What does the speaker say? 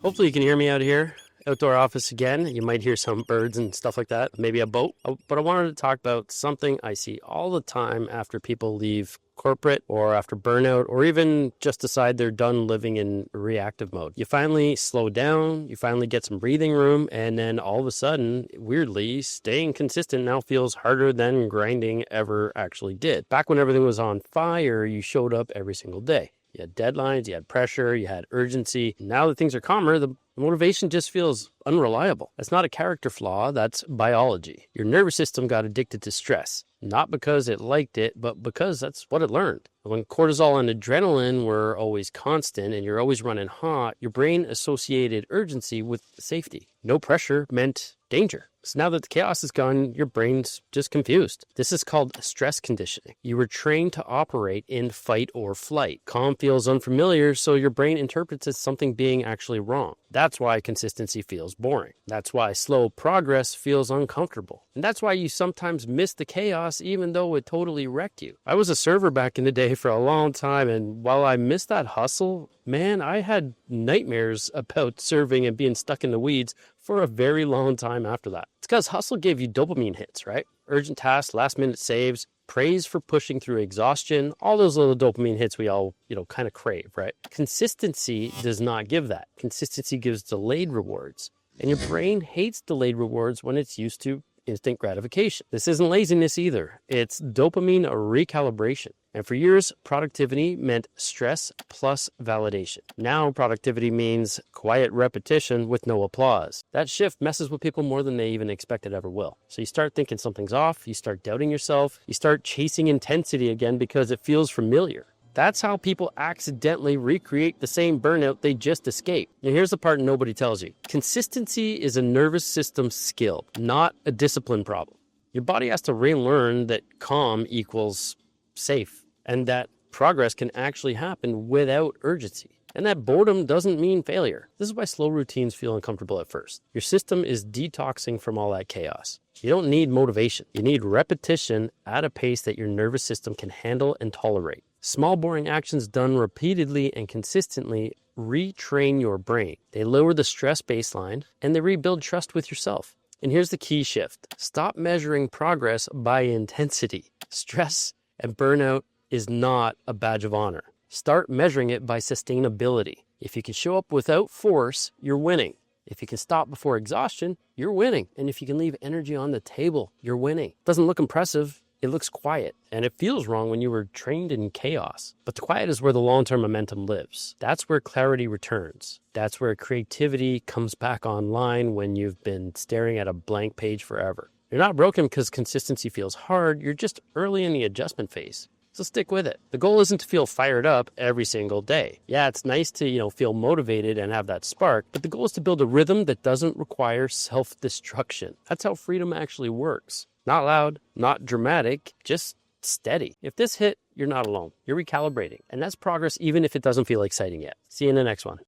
Hopefully you can hear me out here. Outdoor office again. You might hear some birds and stuff like that, maybe a boat. But I wanted to talk about something I see all the time after people leave corporate or after burnout or even just decide they're done living in reactive mode. You finally slow down, you finally get some breathing room, and then all of a sudden, weirdly, staying consistent now feels harder than grinding ever actually did. Back when everything was on fire, you showed up every single day. You had deadlines, you had pressure, you had urgency. Now that things are calmer, the motivation just feels unreliable. That's not a character flaw, that's biology. Your nervous system got addicted to stress, not because it liked it, but because that's what it learned. When cortisol and adrenaline were always constant and you're always running hot, your brain associated urgency with safety. No pressure meant danger. So now that the chaos is gone, your brain's just confused. This is called stress conditioning. You were trained to operate in fight or flight. Calm feels unfamiliar, so your brain interprets as something being actually wrong. That's why consistency feels boring. That's why slow progress feels uncomfortable. And that's why you sometimes miss the chaos even though it totally wrecked you. I was a server back in the day for a long time, and while I missed that hustle, man, I had nightmares about serving and being stuck in the weeds for a very long time after that. It's because hustle gave you dopamine hits, right? Urgent tasks, last minute saves, praise for pushing through exhaustion, all those little dopamine hits we all, kind of crave, right? Consistency does not give that. Consistency gives delayed rewards. And your brain hates delayed rewards when it's used to instant gratification. This isn't laziness either. It's dopamine recalibration. And for years, productivity meant stress plus validation. Now, productivity means quiet repetition with no applause. That shift messes with people more than they even expect it ever will. So you start thinking something's off, you start doubting yourself, you start chasing intensity again because it feels familiar. That's how people accidentally recreate the same burnout they just escaped. Now, here's the part nobody tells you. Consistency is a nervous system skill, not a discipline problem. Your body has to relearn that calm equals safe, and that progress can actually happen without urgency. And that boredom doesn't mean failure. This is why slow routines feel uncomfortable at first. Your system is detoxing from all that chaos. You don't need motivation. You need repetition at a pace that your nervous system can handle and tolerate. Small, boring actions done repeatedly and consistently retrain your brain. They lower the stress baseline and they rebuild trust with yourself. And here's the key shift. Stop measuring progress by intensity. Stress and burnout is not a badge of honor. Start measuring it by sustainability. If you can show up without force, you're winning. If you can stop before exhaustion, you're winning. And if you can leave energy on the table, you're winning. It doesn't look impressive. It looks quiet, and it feels wrong when you were trained in chaos. But the quiet is where the long-term momentum lives. That's where clarity returns. That's where creativity comes back online when you've been staring at a blank page forever. You're not broken because consistency feels hard. You're just early in the adjustment phase. So stick with it. The goal isn't to feel fired up every single day. Yeah, it's nice to, feel motivated and have that spark, but the goal is to build a rhythm that doesn't require self-destruction. That's how freedom actually works. Not loud, not dramatic, just steady. If this hit, you're not alone. You're recalibrating. And that's progress even if it doesn't feel exciting yet. See you in the next one.